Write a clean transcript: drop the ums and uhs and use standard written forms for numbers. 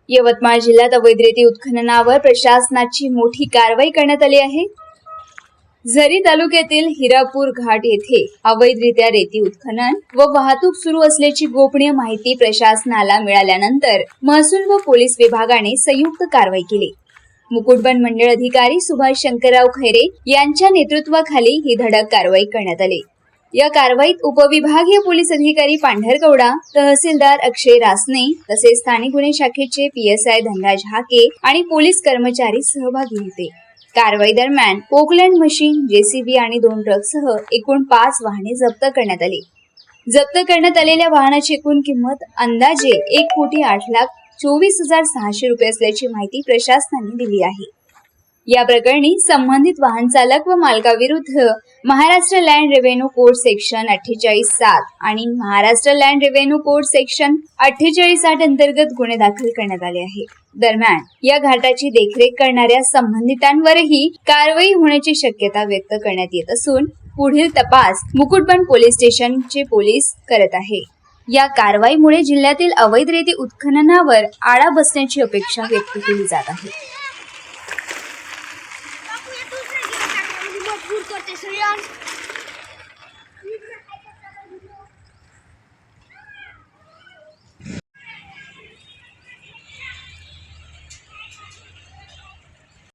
यवतमाळ जिल्ह्यात अवैध रेती उत्खननावर प्रशासनाची मोठी कारवाई करण्यात आली आहे। झरी तालुक्यातील हिरापूर घाट येथे अवैधरित्या रेती उत्खनन व वाहतूक सुरू असल्याची गोपनीय माहिती प्रशासनाला मिळाल्यानंतर महसूल व पोलीस विभागाने संयुक्त कारवाई केली। मुकुटबन मंडळ अधिकारी सुभाष शंकरराव खैरे यांच्या नेतृत्वाखाली ही धडक कारवाई करण्यात आली। या कारवाईत उपविभागीय पोलीस अधिकारी पांढरकवडा, तहसीलदार अक्षय रासने तसेच स्थानिक गुन्हे शाखेचे PSI धनराज हाके आणि पोलीस कर्मचारी सहभागी होते। कारवाई दरम्यान पोकलँड मशीन, JCB आणि 2 ट्रकसह एकूण 5 वाहने जप्त करण्यात आली। जप्त करण्यात आलेल्या वाहनाची एकूण किंमत अंदाजे 1,08,24,600 रुपये असल्याची माहिती प्रशासनाने दिली आहे। या प्रकरणी संबंधित वाहन चालक व मालकाविरुद्ध Maharashtra land revenue code section 48(7) आणि Maharashtra land revenue code section 48(8) अंतर्गत गुन्हे दाखल करण्यात आले आहे। दरम्यान या घाटाची देखरेख करणाऱ्या संबंधितांवरही कारवाई होण्याची शक्यता व्यक्त करण्यात येत असून पुढील तपास मुकुटबन पोलीस स्टेशनचे पोलीस करत आहे। या कारवाईमुळे जिल्ह्यातील अवैध रेती उत्खननावर आळा बसण्याची अपेक्षा व्यक्त केली जात आहे।